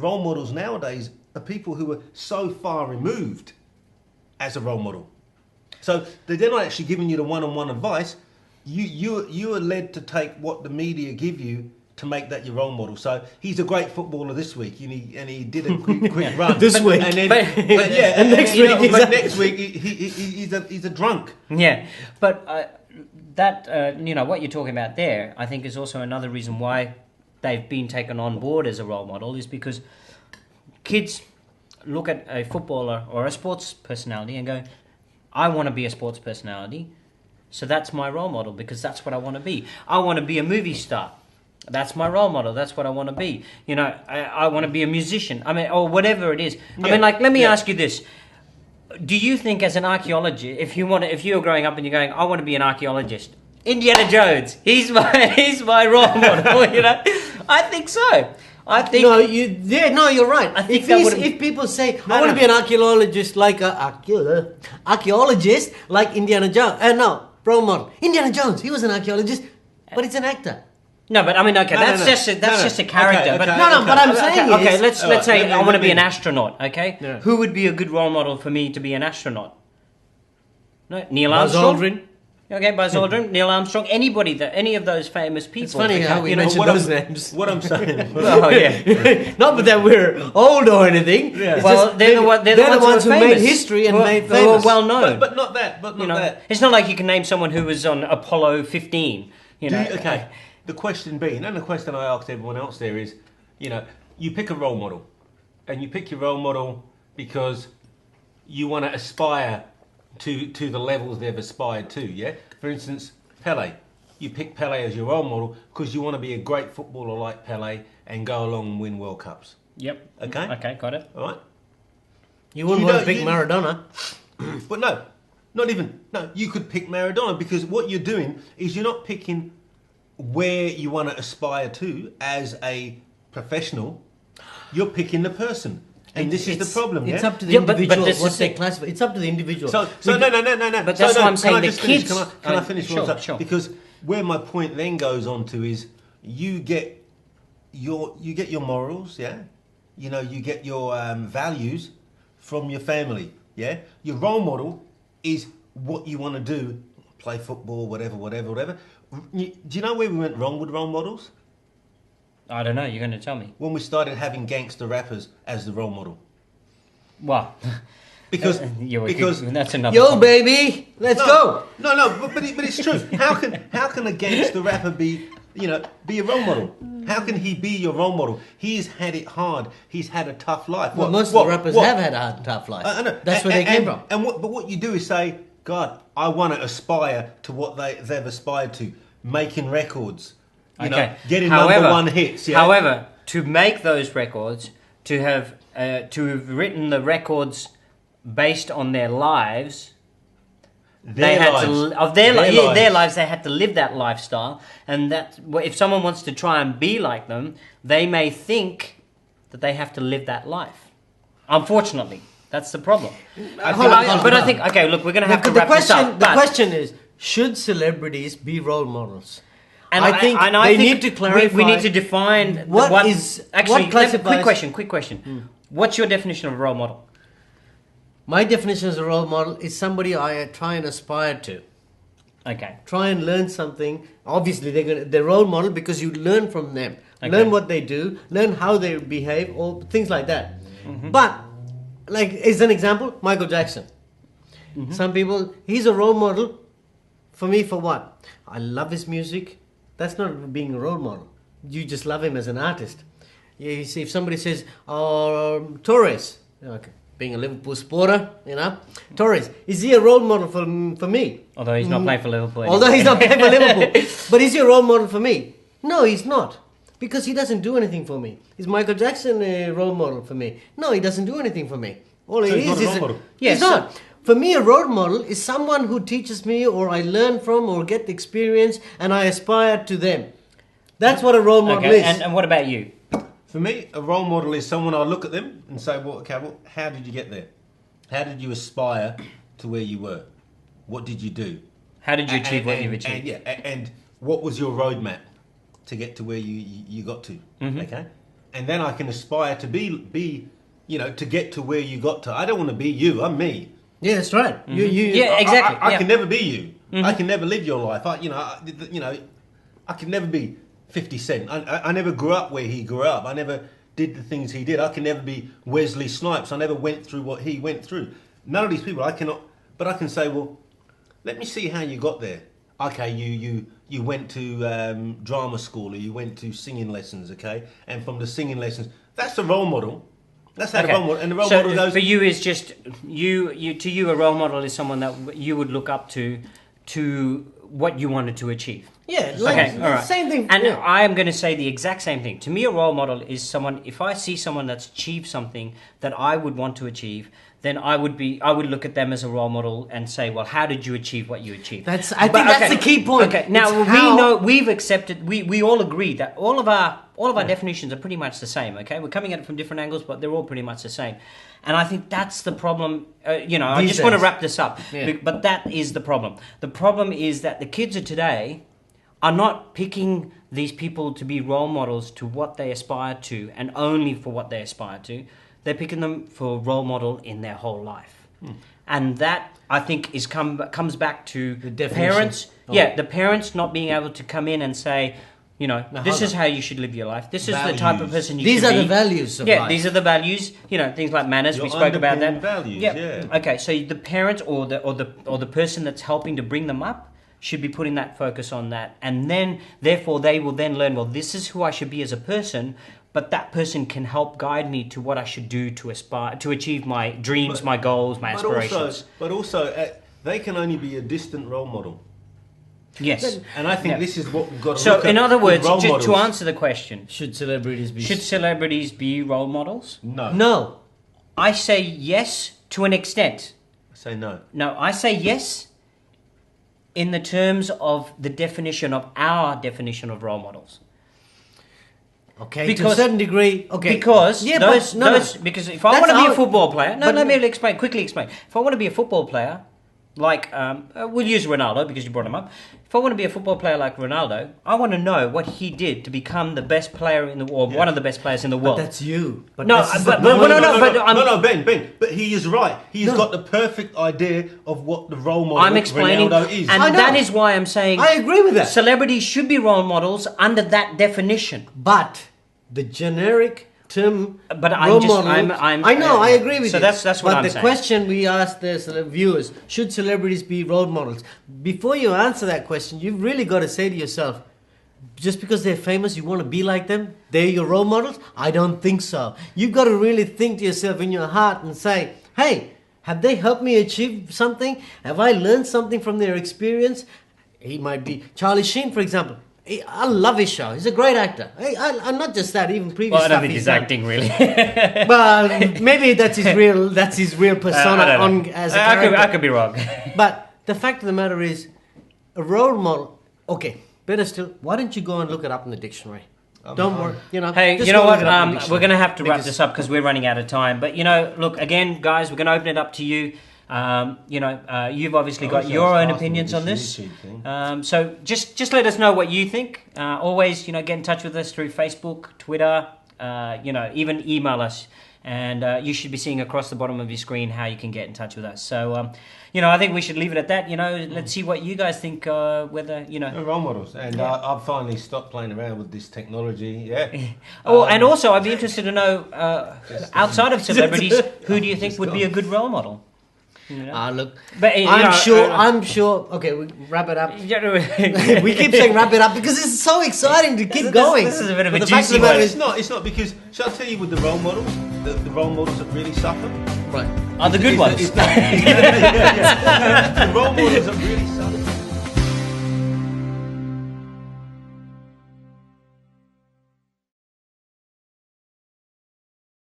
role models nowadays are people who are so far removed as a role model. So they're not actually giving you the one-on-one advice. You are led to take what the media give you to make that your role model. So he's a great footballer this week, and he did a quick run this week, and then, and next week he's a drunk. Yeah, but that what you're talking about there, I think, is also another reason why they've been taken on board as a role model, is because kids look at a footballer or a sports personality and go, I want to be a sports personality, so that's my role model because that's what I want to be. I want to be a movie star. That's my role model. That's what I want to be. I want to be a musician. I mean, or whatever it is. Yeah. I mean, like, let me ask you this. Do you think as an archaeologist, if you're growing up and you're going, I want to be an archaeologist, Indiana Jones, he's my role model, I think so. I think you're right. I think if people say I want to be an archaeologist like archaeologist like Indiana Jones, no, role model. Indiana Jones, he was an archaeologist, but it's an actor. No, but I mean, okay, that's just a character. But but I'm saying let's say I want to be an astronaut. Okay, who would be a good role model for me to be an astronaut? No, Neil Armstrong. Buzz Aldrin. Okay, Buzz Aldrin, Neil Armstrong, any of those famous people. It's funny how we mentioned those names. What I'm saying. Oh yeah, not that we're old or anything. Yeah. Well, they're the ones who made history and made famous. They were well known. But not that. But not that. It's not like you can name someone who was on Apollo 15. Okay. The question being, and the question I asked everyone else there is, you pick a role model, and you pick your role model because you want to aspire to the levels they've aspired to, yeah? For instance, Pele. You pick Pele as your role model because you want to be a great footballer like Pele and go along and win World Cups. Yep. Okay? Okay, got it. All right? You wouldn't want to pick Maradona. But no, not even. No, you could pick Maradona because what you're doing is you're not picking where you want to aspire to as a professional. You're picking the person. And this is the problem, It's yeah? up to the individual but what they classify. It's up to the individual. So no. But that's what I'm saying. The kids... Can I finish? Sure. Because where my point then goes on to is you get your morals, yeah? You get your values from your family, yeah? Your role model is what you want to do, play football, whatever. Do you know where we went wrong with role models? I don't know. You're going to tell me. When we started having gangster rappers as the role model. Well, because that's another. Yo, baby, let's go. No, but it's true. How can a gangster rapper be a role model? How can he be your role model? He's had it hard. He's had a tough life. Well, most of the rappers have had a hard, tough life. I know. That's where they came from. But what you do is say, God, I want to aspire to what they've aspired to, making records. Getting number one hits. Yeah? However, to make those records, to have written the records based on their lives, their lives, they had to live that lifestyle, and that if someone wants to try and be like them, they may think that they have to live that life. Unfortunately, that's the problem. I think okay. Look, we're going to have to wrap this up. The question is: should celebrities be role models? And I think they need to clarify. We need to define what classifies. Quick question. What's your definition of a role model? My definition of a role model is somebody I try and aspire to. Okay. Try and learn something. Obviously, they're role model because you learn from them. Okay. Learn what they do. Learn how they behave, or things like that. Mm-hmm. But, like as an example, Michael Jackson. Mm-hmm. Some people, he's a role model for me for what? I love his music. That's not being a role model. You just love him as an artist. You see, if somebody says, Torres, okay, being a Liverpool supporter, Torres, is he a role model for me? Although he's not playing for Liverpool. Although he's not playing for Liverpool. But is he a role model for me? No, he's not. Because he doesn't do anything for me. Is Michael Jackson a role model for me? No, he doesn't do anything for me. All he is a role model. He's not. For me, a role model is someone who teaches me, or I learn from, or get the experience, and I aspire to them. That's what a role model is. And what about you? For me, a role model is someone I look at them and say, well, how did you get there? How did you aspire to where you were? What did you do? How did you achieve what you've achieved? And what was your roadmap to get to where you got to? Mm-hmm. Okay? and then I can aspire to be to get to where you got to. I don't want to be you. I'm me. Yeah, that's right. Yeah, exactly. I can never be you. I can never live your life. I can never be 50 Cent. I never grew up where he grew up. I never did the things he did. I can never be Wesley Snipes. I never went through what he went through. None of these people, I cannot. But I can say, well, let me see how you got there. Okay, you went to drama school, or you went to singing lessons, okay? And from the singing lessons, that's the role model. That's how the role model, and the role model goes. For you is just you a role model is someone that you would look up to what you wanted to achieve. Yeah, Okay, all right. Same thing. And I am going to say the exact same thing. To me, a role model is someone. If I see someone that's achieved something that I would want to achieve, then I would look at them as a role model and say, well, how did you achieve what you achieved? I think that's the key point. Okay, now we've accepted, we all agree that all of our definitions are pretty much the same. Okay, we're coming at it from different angles, but they're all pretty much the same. And I think that's the problem. I just want to wrap this up, but that is the problem. The problem is that the kids of today are not picking these people to be role models to what they aspire to, and only for what they aspire to. They're picking them for role model in their whole life. And that, I think, comes back to the parents. The parents not being able to come in and say, this is how you should live your life. This is the type of person you should be. These are the values of life. These are the values. Things like manners. We spoke about that. Values, Okay, so the parents or the person that's helping to bring them up should be putting that focus on that, and then therefore they will then learn. Well, this is who I should be as a person. But that person can help guide me to what I should do to aspire to achieve my dreams, my goals, my aspirations. But also, they can only be a distant role model. Yes, and I think this is what we've got to So, look at. in other words, role just models. to answer the question, Should celebrities be role models? No. No. I say yes to an extent. I say no. No, I say yes in the terms of the definition of our definition of role models. Okay, to a certain degree. Okay. Because because if I want to be a football player, let me quickly explain. If I want to be a football player, like we'll use Ronaldo because you brought him up. If I want to be a football player like Ronaldo, I want to know what he did to become the best player in the world, one of the best players in the world. But that's you. But Ben. But he is right. He's got the perfect idea of what the role model I'm explaining, Ronaldo is. and that is why I'm saying I agree with that. Celebrities should be role models under that definition. But the generic term, but I agree with you. So that's what I'm saying. But the question we asked the viewers: should celebrities be role models? Before you answer that question, you've really got to say to yourself: just because they're famous, you want to be like them? They're your role models? I don't think so. You've got to really think to yourself in your heart and say, "Hey, have they helped me achieve something? Have I learned something from their experience?" He might be Charlie Sheen, for example. I love his show. He's a great actor. I'm not just that. Even previous. Well, I don't think he's acting really. But maybe that's his real. That's his real persona as a character. I could be wrong. But the fact of the matter is, a role model. Okay, better still. Why don't you go and look it up in the dictionary? Don't worry. Hey, you know what? We're going to have to wrap this up because we're running out of time. But look again, guys. We're going to open it up to you. You've obviously got your own opinions on this. So just let us know what you think. Always, get in touch with us through Facebook, Twitter, even email us. And you should be seeing across the bottom of your screen how you can get in touch with us. So, I think we should leave it at that. Let's see what you guys think, whether, Role models. And I've finally stopped playing around with this technology, and also I'd be interested to know, outside of celebrities, who do you think would be a good role model? Look, but, I'm sure. Okay, we wrap it up. We keep saying wrap it up because it's so exciting to keep going. This is a bit of a juicy one. It's not because. Shall I tell you with the role models? The role models that really suffer. Right. Are the good ones? The role models that really suffer.